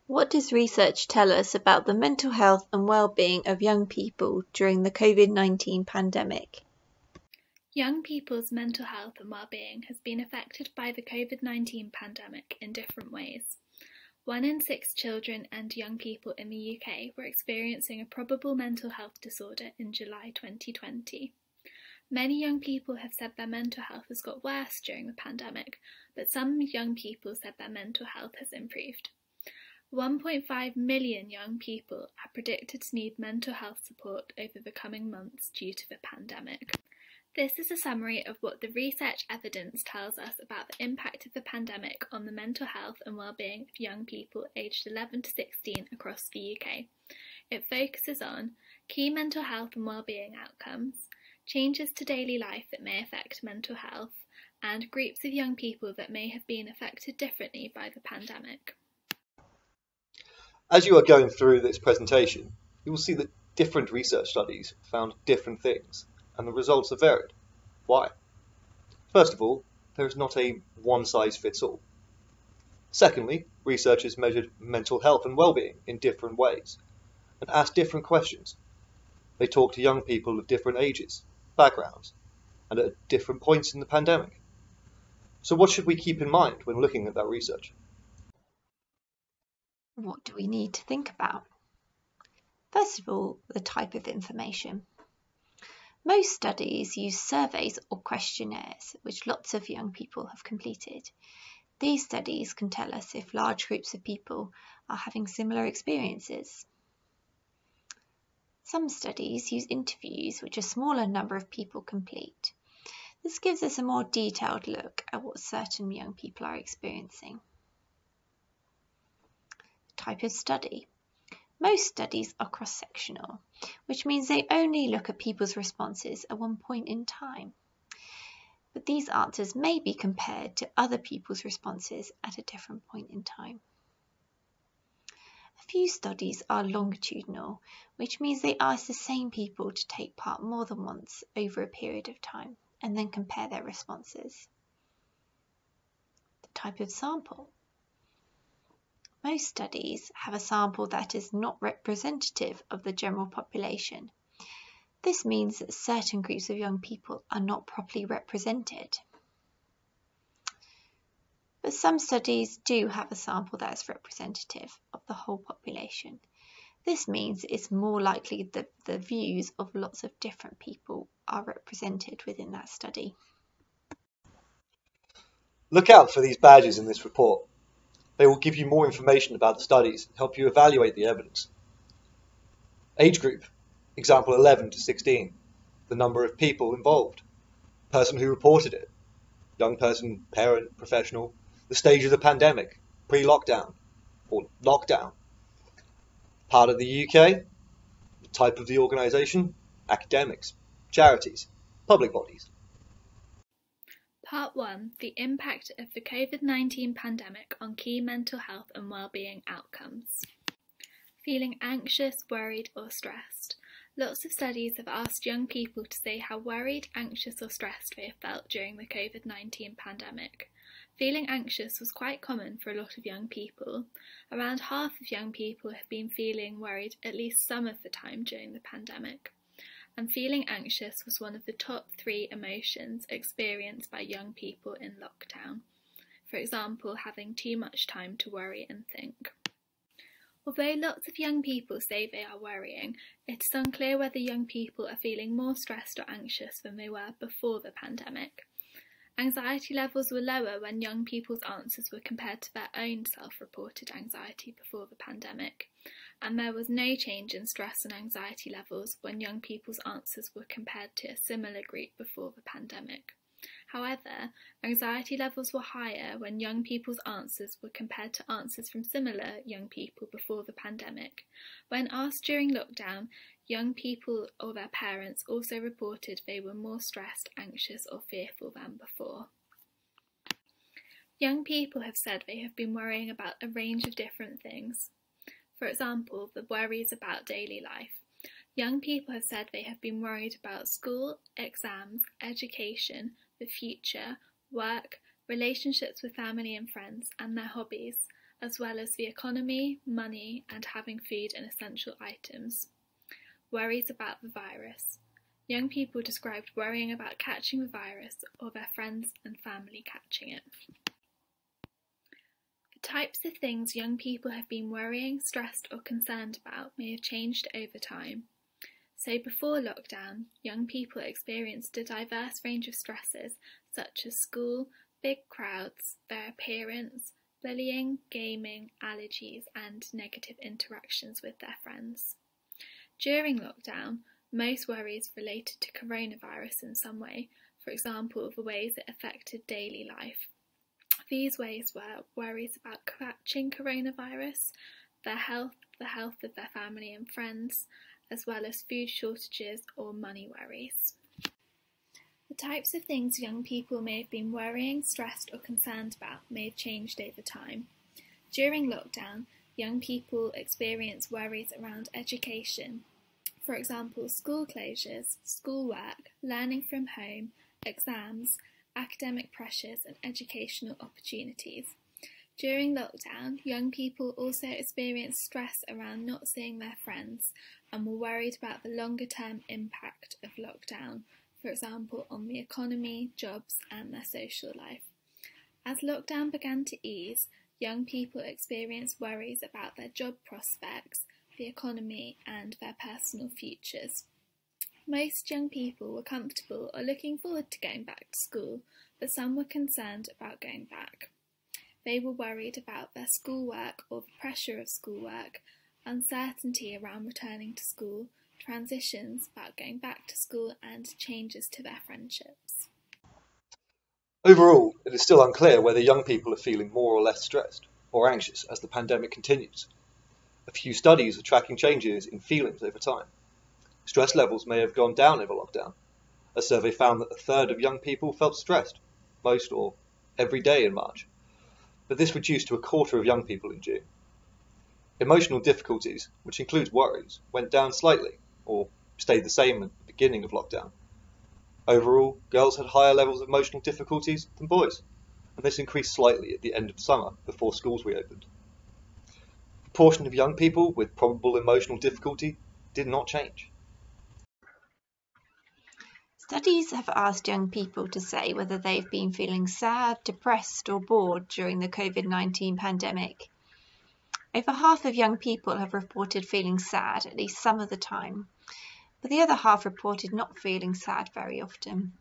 What does research tell us about the mental health and well-being of young people during the COVID-19 pandemic? Young people's mental health and well-being has been affected by the COVID-19 pandemic in different ways. 1 in 6 children and young people in the UK were experiencing a probable mental health disorder in July 2020. Many young people have said their mental health has got worse during the pandemic, but some young people said their mental health has improved. 1.5 million young people are predicted to need mental health support over the coming months due to the pandemic. This is a summary of what the research evidence tells us about the impact of the pandemic on the mental health and well-being of young people aged 11 to 16 across the UK. It focuses on key mental health and well-being outcomes, changes to daily life that may affect mental health, and groups of young people that may have been affected differently by the pandemic. As you are going through this presentation, you will see that different research studies found different things, and the results are varied. Why? First of all, there is not a one-size-fits-all. Secondly, researchers measured mental health and well-being in different ways, and asked different questions. They talked to young people of different ages, backgrounds, and at different points in the pandemic. So what should we keep in mind when looking at that research? What do we need to think about? First of all, the type of information. Most studies use surveys or questionnaires, which lots of young people have completed. These studies can tell us if large groups of people are having similar experiences. Some studies use interviews, which a smaller number of people complete. This gives us a more detailed look at what certain young people are experiencing. Type of study. Most studies are cross-sectional, which means they only look at people's responses at one point in time. But these answers may be compared to other people's responses at a different point in time. A few studies are longitudinal, which means they ask the same people to take part more than once over a period of time and then compare their responses. The type of sample. Most studies have a sample that is not representative of the general population. This means that certain groups of young people are not properly represented. But some studies do have a sample that is representative of the whole population. This means it's more likely that the views of lots of different people are represented within that study. Look out for these badges in this report. They will give you more information about the studies and help you evaluate the evidence. Age group, example 11 to 16, the number of people involved, person who reported it, young person, parent, professional, the stage of the pandemic, pre-lockdown or lockdown, part of the UK, the type of the organisation, academics, charities, public bodies. Part 1. The impact of the COVID-19 pandemic on key mental health and well-being outcomes. Feeling anxious, worried or stressed. Lots of studies have asked young people to say how worried, anxious or stressed they have felt during the COVID-19 pandemic. Feeling anxious was quite common for a lot of young people. Around half of young people have been feeling worried at least some of the time during the pandemic. And feeling anxious was one of the top 3 emotions experienced by young people in lockdown. For example, having too much time to worry and think. Although lots of young people say they are worrying, it is unclear whether young people are feeling more stressed or anxious than they were before the pandemic. Anxiety levels were lower when young people's answers were compared to their own self-reported anxiety before the pandemic, and there was no change in stress and anxiety levels when young people's answers were compared to a similar group before the pandemic. However, anxiety levels were higher when young people's answers were compared to answers from similar young people before the pandemic. When asked during lockdown, young people or their parents also reported they were more stressed, anxious or fearful than before. Young people have said they have been worrying about a range of different things. For example, the worries about daily life. Young people have said they have been worried about school, exams, education, the future, work, relationships with family and friends, and their hobbies. as well as the economy, money, and having food and essential items. Worries about the virus. Young people described worrying about catching the virus or their friends and family catching it. The types of things young people have been worrying, stressed, or concerned about may have changed over time. So before lockdown, young people experienced a diverse range of stresses such as school, big crowds, their appearance, bullying, gaming, allergies, and negative interactions with their friends. During lockdown, most worries related to coronavirus in some way, for example, the ways it affected daily life. These ways were worries about catching coronavirus, their health, the health of their family and friends, as well as food shortages or money worries. The types of things young people may have been worrying, stressed, or concerned about may have changed over time. During lockdown, young people experienced worries around education. For example, school closures, schoolwork, learning from home, exams, academic pressures, and educational opportunities. During lockdown, young people also experienced stress around not seeing their friends and were worried about the longer-term impact of lockdown, for example, on the economy, jobs, and their social life. As lockdown began to ease, young people experienced worries about their job prospects, the economy, and their personal futures. Most young people were comfortable or looking forward to going back to school, but some were concerned about going back. They were worried about their schoolwork or the pressure of schoolwork, uncertainty around returning to school, transitions about going back to school, and changes to their friendships. Overall, it is still unclear whether young people are feeling more or less stressed or anxious as the pandemic continues. A few studies are tracking changes in feelings over time. Stress levels may have gone down over lockdown. A survey found that a third of young people felt stressed, most or every day in March, but this reduced to a quarter of young people in June. Emotional difficulties, which includes worries, went down slightly, or stayed the same at the beginning of lockdown. Overall, girls had higher levels of emotional difficulties than boys, and this increased slightly at the end of summer before schools reopened. The proportion of young people with probable emotional difficulty did not change. Studies have asked young people to say whether they've been feeling sad, depressed, or bored during the COVID-19 pandemic. Over half of young people have reported feeling sad at least some of the time, but the other half reported not feeling sad very often.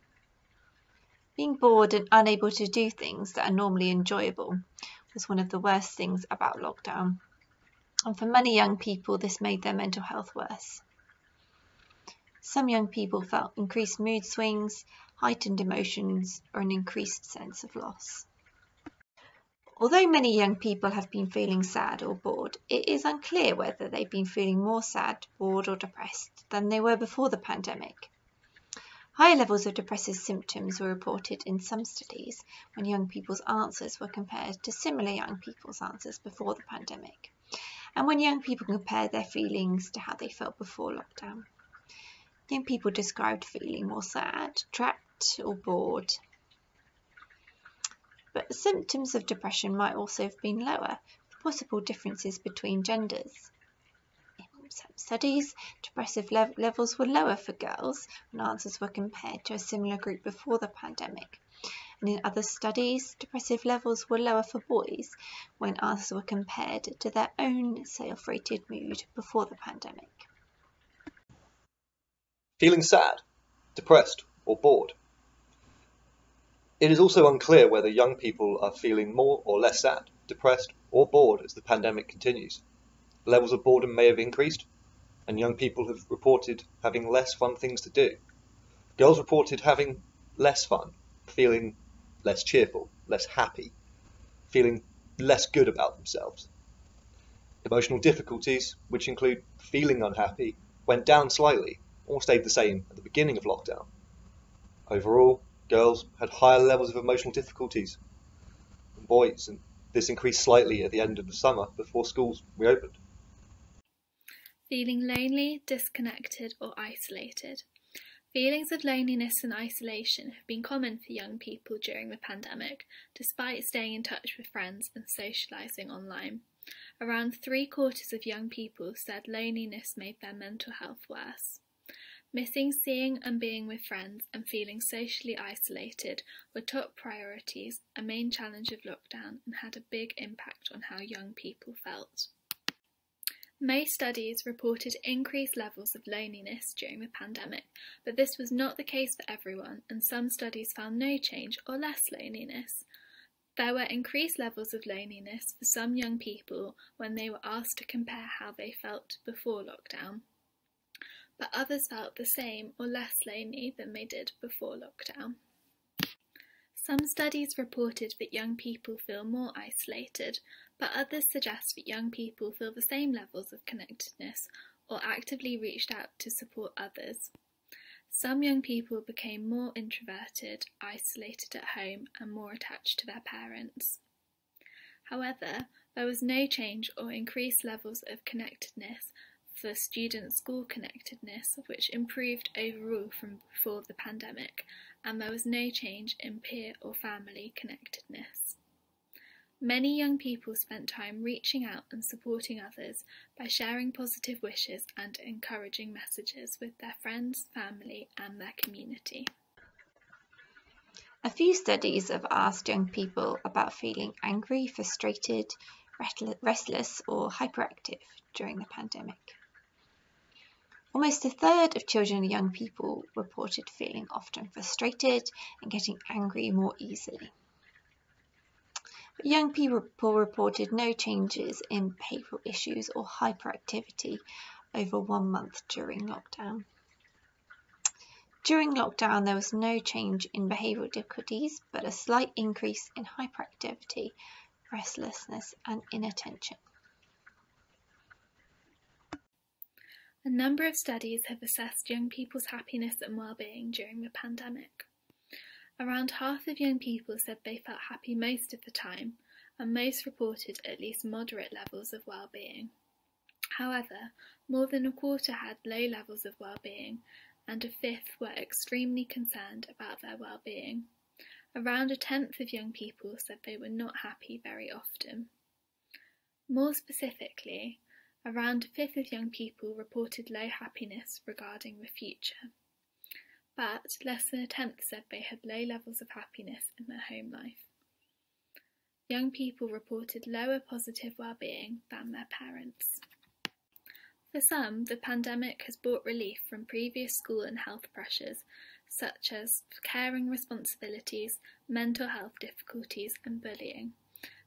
Being bored and unable to do things that are normally enjoyable was one of the worst things about lockdown, and for many young people this made their mental health worse. Some young people felt increased mood swings, heightened emotions, or an increased sense of loss. Although many young people have been feeling sad or bored, it is unclear whether they've been feeling more sad, bored, or depressed than they were before the pandemic. Higher levels of depressive symptoms were reported in some studies when young people's answers were compared to similar young people's answers before the pandemic, and when young people compared their feelings to how they felt before lockdown. Young people described feeling more sad, trapped, or bored. But symptoms of depression might also have been lower, with possible differences between genders. In some studies, depressive levels were lower for girls when answers were compared to a similar group before the pandemic. And in other studies, depressive levels were lower for boys when answers were compared to their own self-rated mood before the pandemic. Feeling sad, depressed, or bored. It is also unclear whether young people are feeling more or less sad, depressed, or bored as the pandemic continues. Levels of boredom may have increased, and young people have reported having less fun things to do. Girls reported having less fun, feeling less cheerful, less happy, feeling less good about themselves. Emotional difficulties, which include feeling unhappy, went down slightly or stayed the same at the beginning of lockdown. Overall, girls had higher levels of emotional difficulties than boys, and this increased slightly at the end of the summer before schools reopened. Feeling lonely, disconnected, or isolated. Feelings of loneliness and isolation have been common for young people during the pandemic, despite staying in touch with friends and socialising online. Around 3/4 of young people said loneliness made their mental health worse. Missing seeing and being with friends and feeling socially isolated were top priorities, a main challenge of lockdown, and had a big impact on how young people felt. Most studies reported increased levels of loneliness during the pandemic, but this was not the case for everyone, and some studies found no change or less loneliness. There were increased levels of loneliness for some young people when they were asked to compare how they felt before lockdown, but others felt the same or less lonely than they did before lockdown. Some studies reported that young people feel more isolated, but others suggest that young people feel the same levels of connectedness or actively reached out to support others. Some young people became more introverted, isolated at home, and more attached to their parents. However, there was no change or increased levels of connectedness for student school connectedness, which improved overall from before the pandemic, and there was no change in peer or family connectedness. Many young people spent time reaching out and supporting others by sharing positive wishes and encouraging messages with their friends, family, and their community. A few studies have asked young people about feeling angry, frustrated, restless, or hyperactive during the pandemic. Almost a third of children and young people reported feeling often frustrated and getting angry more easily. But young people reported no changes in behavioural issues or hyperactivity over 1 month during lockdown. During lockdown, there was no change in behavioural difficulties, but a slight increase in hyperactivity, restlessness, and inattention. A number of studies have assessed young people's happiness and well-being during the pandemic. Around half of young people said they felt happy most of the time, and most reported at least moderate levels of well-being. However, more than a quarter had low levels of well-being, and a fifth were extremely concerned about their well-being. Around a tenth of young people said they were not happy very often. More specifically, around a fifth of young people reported low happiness regarding the future, but less than a tenth said they had low levels of happiness in their home life. Young people reported lower positive well-being than their parents. For some, the pandemic has brought relief from previous school and health pressures, such as caring responsibilities, mental health difficulties, and bullying.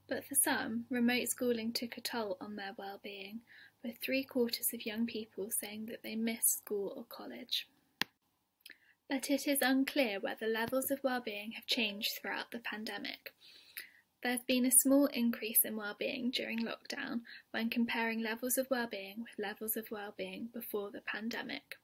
But for some, remote schooling took a toll on their well-being, with 3/4 of young people saying that they miss school or college. But it is unclear whether levels of well-being have changed throughout the pandemic. There's been a small increase in well-being during lockdown when comparing levels of well-being with levels of well-being before the pandemic.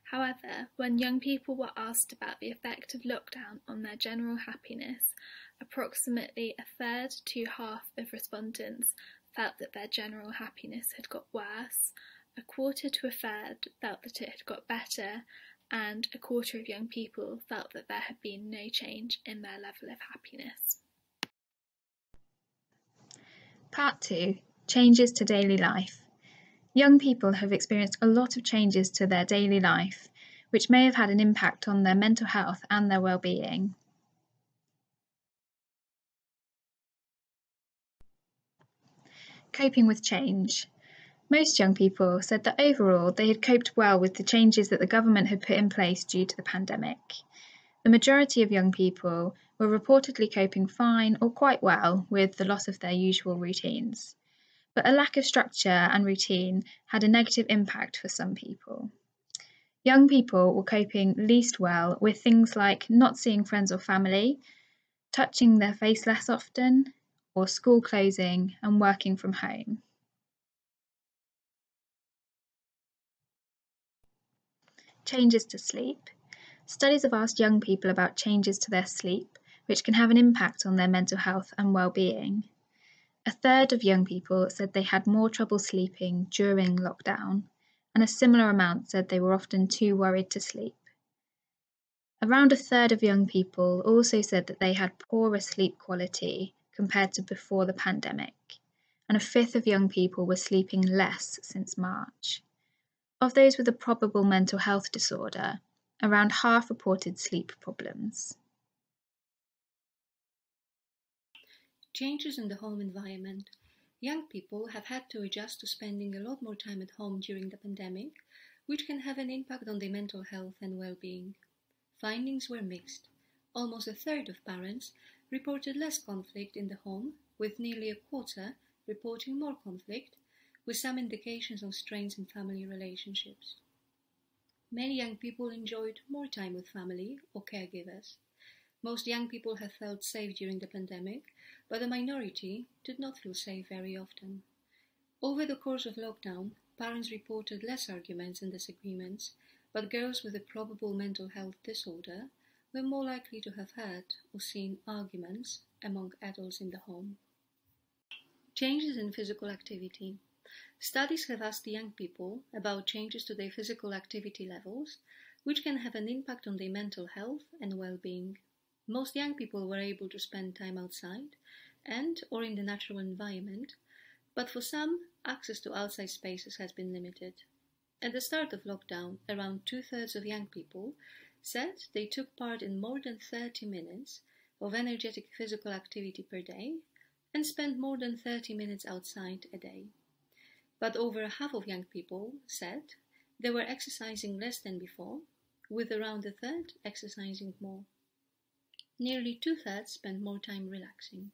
However, when young people were asked about the effect of lockdown on their general happiness, approximately a third to half of respondents felt that their general happiness had got worse, a quarter to a third felt that it had got better, and a quarter of young people felt that there had been no change in their level of happiness. Part 2. Changes to daily life. Young people have experienced a lot of changes to their daily life, which may have had an impact on their mental health and their well-being. Coping with change. Most young people said that overall they had coped well with the changes that the government had put in place due to the pandemic. The majority of young people were reportedly coping fine or quite well with the loss of their usual routines. But a lack of structure and routine had a negative impact for some people. Young people were coping least well with things like not seeing friends or family, touching their face less often, or school closing and working from home. Changes to sleep. Studies have asked young people about changes to their sleep, which can have an impact on their mental health and well-being. A third of young people said they had more trouble sleeping during lockdown, and a similar amount said they were often too worried to sleep. Around a third of young people also said that they had poorer sleep quality compared to before the pandemic, and a fifth of young people were sleeping less since March. Of those with a probable mental health disorder, around half reported sleep problems. Changes in the home environment. Young people have had to adjust to spending a lot more time at home during the pandemic, which can have an impact on their mental health and well-being. Findings were mixed. Almost a third of parents reported less conflict in the home, with nearly a quarter reporting more conflict, with some indications of strains in family relationships. Many young people enjoyed more time with family or caregivers. Most young people have felt safe during the pandemic, but a minority did not feel safe very often. Over the course of lockdown, parents reported less arguments and disagreements, but girls with a probable mental health disorder were more likely to have had or seen arguments among adults in the home. Changes in physical activity. Studies have asked young people about changes to their physical activity levels, which can have an impact on their mental health and well-being. Most young people were able to spend time outside and or in the natural environment, but for some, access to outside spaces has been limited. At the start of lockdown, around 2/3 of young people said they took part in more than 30 minutes of energetic physical activity per day and spent more than 30 minutes outside a day. But over half of young people said they were exercising less than before, with around a third exercising more. Nearly 2/3 spent more time relaxing.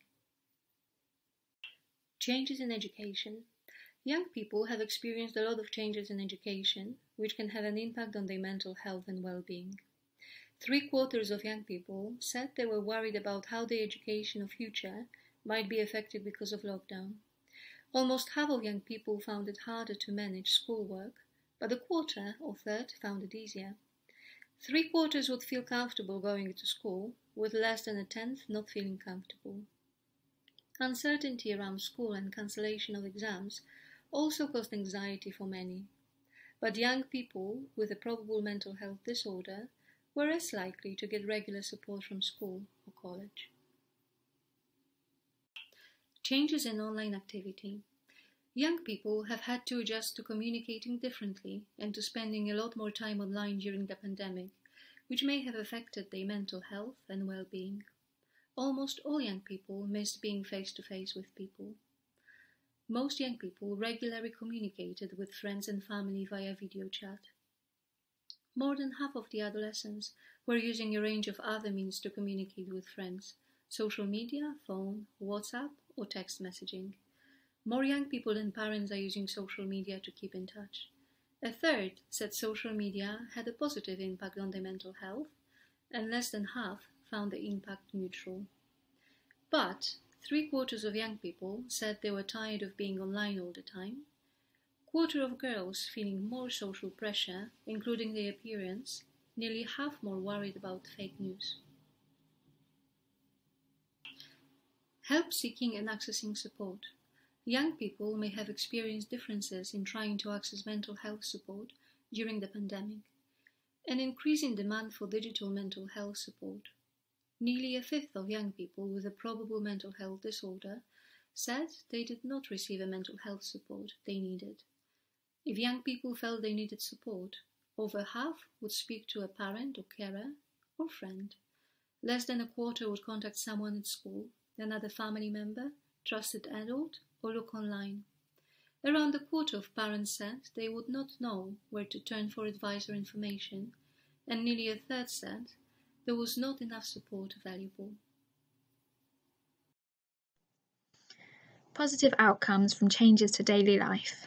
Changes in education. Young people have experienced a lot of changes in education, which can have an impact on their mental health and well-being. 3/4 of young people said they were worried about how their education or future might be affected because of lockdown. Almost half of young people found it harder to manage schoolwork, but a quarter or third found it easier. 3/4 would feel comfortable going to school, with less than a tenth not feeling comfortable. Uncertainty around school and cancellation of exams also caused anxiety for many, but young people with a probable mental health disorder were less likely to get regular support from school or college. Changes in online activity. Young people have had to adjust to communicating differently and to spending a lot more time online during the pandemic, which may have affected their mental health and well-being. Almost all young people missed being face-to-face with people. Most young people regularly communicated with friends and family via video chat. More than half of the adolescents were using a range of other means to communicate with friends: social media, phone, WhatsApp, or text messaging. More young people than parents are using social media to keep in touch. A third said social media had a positive impact on their mental health, and less than half found the impact neutral. But 3/4 of young people said they were tired of being online all the time. Quarter of girls feeling more social pressure, including their appearance, nearly half more worried about fake news. Help seeking and accessing support. Young people may have experienced differences in trying to access mental health support during the pandemic. An increasing demand for digital mental health support. Nearly a fifth of young people with a probable mental health disorder said they did not receive a mental health support they needed. If young people felt they needed support, over half would speak to a parent or carer or friend. Less than a quarter would contact someone at school, another family member, trusted adult, or look online. Around a quarter of parents said they would not know where to turn for advice or information, and nearly a third said there was not enough support available. Positive outcomes from changes to daily life.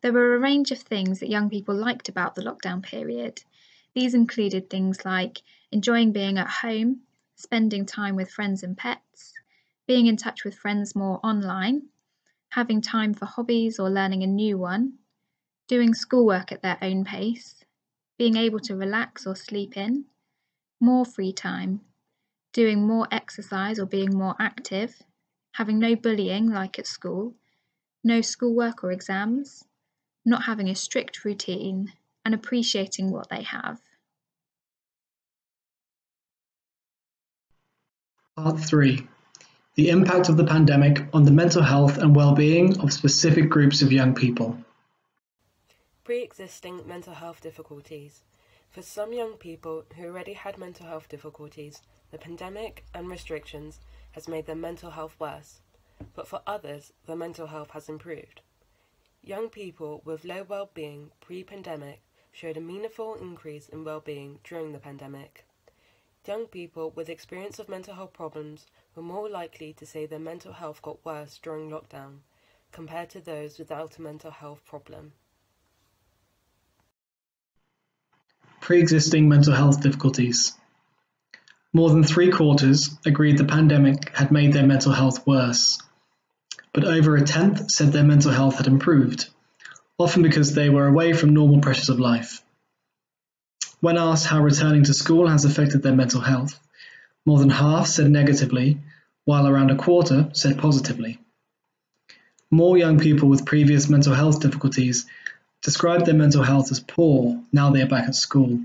There were a range of things that young people liked about the lockdown period. These included things like enjoying being at home, spending time with friends and pets, being in touch with friends more online, having time for hobbies or learning a new one, doing schoolwork at their own pace, being able to relax or sleep in, more free time, doing more exercise or being more active, having no bullying like at school, no schoolwork or exams, not having a strict routine, and appreciating what they have. Part 3. The impact of the pandemic on the mental health and well-being of specific groups of young people. Pre-existing mental health difficulties. For some young people who already had mental health difficulties, the pandemic and restrictions has made their mental health worse, but for others, their mental health has improved. Young people with low well-being pre-pandemic showed a meaningful increase in well-being during the pandemic. Young people with experience of mental health problems were more likely to say their mental health got worse during lockdown, compared to those without a mental health problem. Pre-existing mental health difficulties. More than 3/4 agreed the pandemic had made their mental health worse, but over 1/10 said their mental health had improved, often because they were away from normal pressures of life. When asked how returning to school has affected their mental health, more than half said negatively, while around 1/4 said positively. More young people with previous mental health difficulties described their mental health as poor now they are back at school.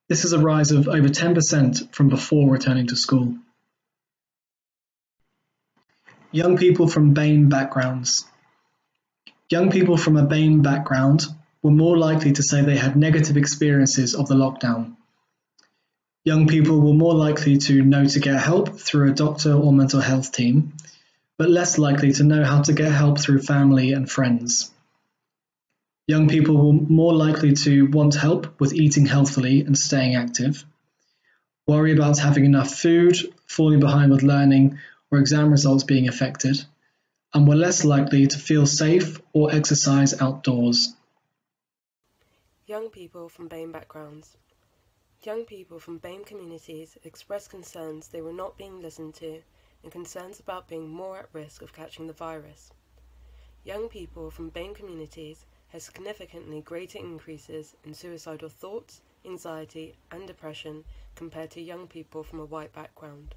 This is a rise of over 10% from before returning to school. Young people from BAME backgrounds. Young people from a BAME background were more likely to say they had negative experiences of the lockdown. Young people were more likely to know to get help through a doctor or mental health team, but less likely to know how to get help through family and friends. Young people were more likely to want help with eating healthily and staying active, worry about having enough food, falling behind with learning, or exam results being affected, and were less likely to feel safe or exercise outdoors. Young people from BAME backgrounds. Young people from BAME communities expressed concerns they were not being listened to and concerns about being more at risk of catching the virus. Young people from BAME communities had significantly greater increases in suicidal thoughts, anxiety, and depression compared to young people from a white background.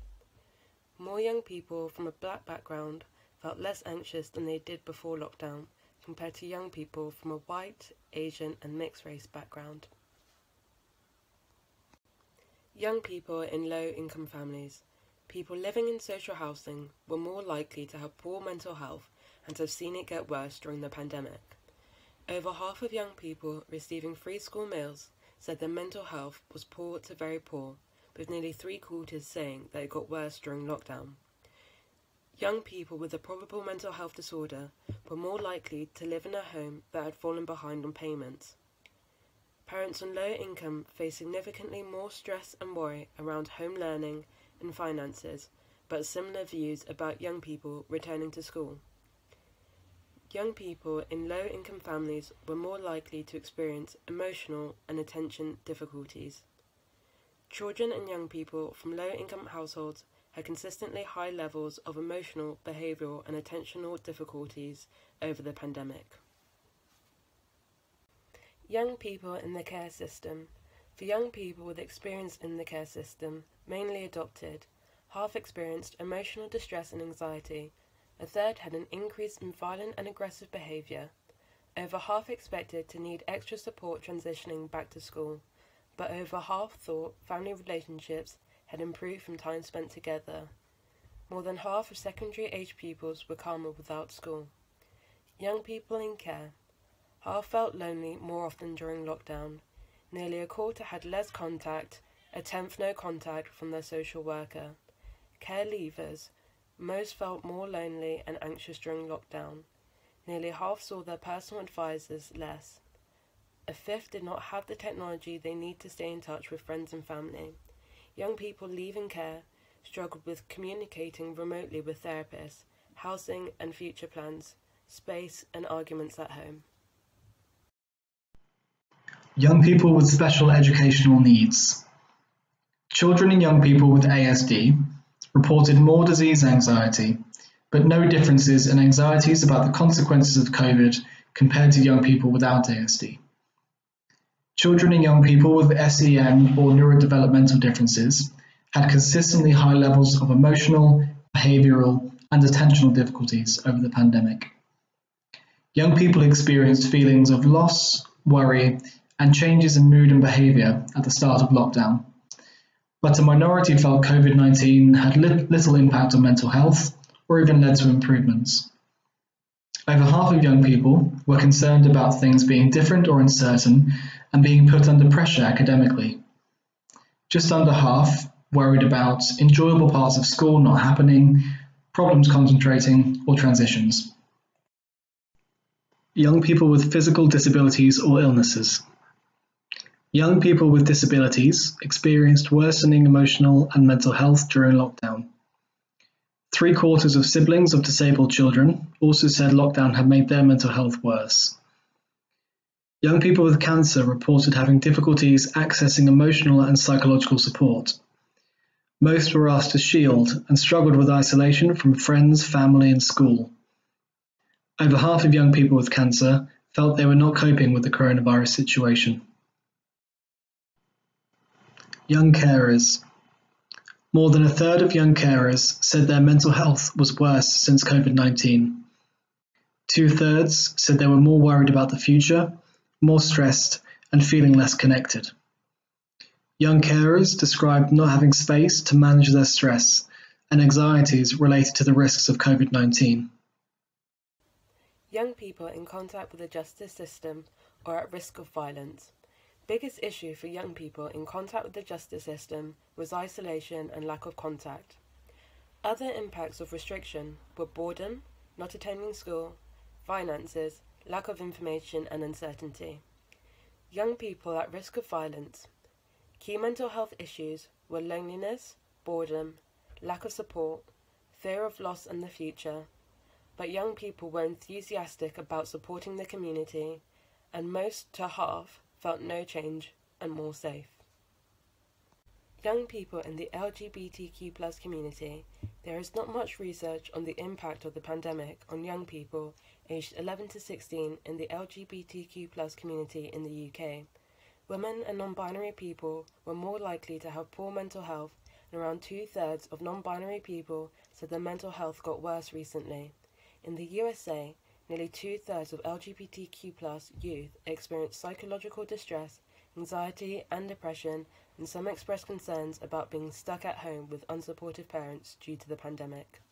More young people from a black background felt less anxious than they did before lockdown compared to young people from a white, Asian, and mixed race background. Young people in low-income families. People living in social housing were more likely to have poor mental health and have seen it get worse during the pandemic. Over half of young people receiving free school meals said their mental health was poor to very poor, with nearly 3/4 saying that it got worse during lockdown. Young people with a probable mental health disorder were more likely to live in a home that had fallen behind on payments. Parents on low income face significantly more stress and worry around home learning and finances, but similar views about young people returning to school. Young people in low-income families were more likely to experience emotional and attention difficulties. Children and young people from low-income households had consistently high levels of emotional, behavioural and attentional difficulties over the pandemic. Young people in the care system. For young people with experience in the care system, mainly adopted, half experienced emotional distress and anxiety. A third had an increase in violent and aggressive behaviour. Over half expected to need extra support transitioning back to school, but over half thought family relationships had improved from time spent together. More than half of secondary-age pupils were calmer without school. Young people in care. Half felt lonely more often during lockdown. Nearly 1/4 had less contact, 1/10 no contact from their social worker. Care leavers. Most felt more lonely and anxious during lockdown. Nearly half saw their personal advisors less. 1/5 did not have the technology they need to stay in touch with friends and family. Young people leaving care struggled with communicating remotely with therapists, housing and future plans, space and arguments at home. Young people with special educational needs. Children and young people with ASD reported more disease anxiety, but no differences in anxieties about the consequences of COVID compared to young people without ASD. Children and young people with SEN or neurodevelopmental differences had consistently high levels of emotional, behavioural, and attentional difficulties over the pandemic. Young people experienced feelings of loss, worry, and changes in mood and behaviour at the start of lockdown. but a minority felt COVID-19 had little impact on mental health or even led to improvements. Over half of young people were concerned about things being different or uncertain and being put under pressure academically. Just under half worried about enjoyable parts of school not happening, problems concentrating, or transitions. Young people with physical disabilities or illnesses. Young people with disabilities experienced worsening emotional and mental health during lockdown. 3/4 of siblings of disabled children also said lockdown had made their mental health worse. Young people with cancer reported having difficulties accessing emotional and psychological support. Most were asked to shield and struggled with isolation from friends, family, and school. Over half of young people with cancer felt they were not coping with the coronavirus situation. Young carers. More than a third of young carers said their mental health was worse since COVID-19. 2/3 said they were more worried about the future, more stressed, and feeling less connected. Young carers described not having space to manage their stress and anxieties related to the risks of COVID-19. Young people in contact with the justice system or at risk of violence. Biggest issue for young people in contact with the justice system was isolation and lack of contact. Other impacts of restriction were boredom, not attending school, finances, lack of information and uncertainty. Young people at risk of violence. Key mental health issues were loneliness, boredom, lack of support, fear of loss and the future, but young people were enthusiastic about supporting the community, and most to half felt no change and more safe. Young people in the LGBTQ+ community. There is not much research on the impact of the pandemic on young people aged 11 to 16 in the LGBTQ+ community in the UK. Women and non-binary people were more likely to have poor mental health, and around 2/3 of non-binary people said their mental health got worse recently. In the USA, nearly 2/3 of LGBTQ+ youth experienced psychological distress, anxiety and depression, and some expressed concerns about being stuck at home with unsupportive parents due to the pandemic.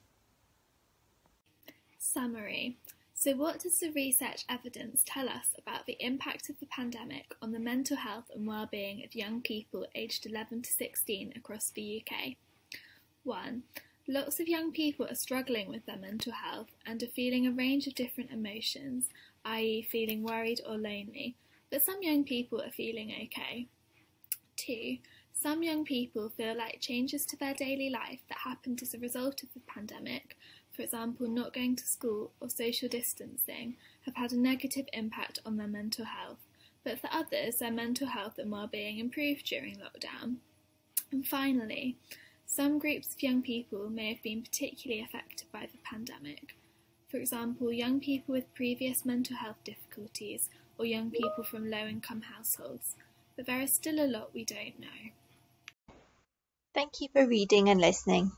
Summary. So what does the research evidence tell us about the impact of the pandemic on the mental health and well-being of young people aged 11 to 16 across the UK? 1. Lots of young people are struggling with their mental health and are feeling a range of different emotions, i.e. feeling worried or lonely, but some young people are feeling okay. 2. Some young people feel like changes to their daily life that happened as a result of the pandemic, for example not going to school or social distancing, have had a negative impact on their mental health, but for others their mental health and well-being improved during lockdown. And finally, some groups of young people may have been particularly affected by the pandemic. For example, young people with previous mental health difficulties or young people from low-income households. But there is still a lot we don't know. Thank you for reading and listening.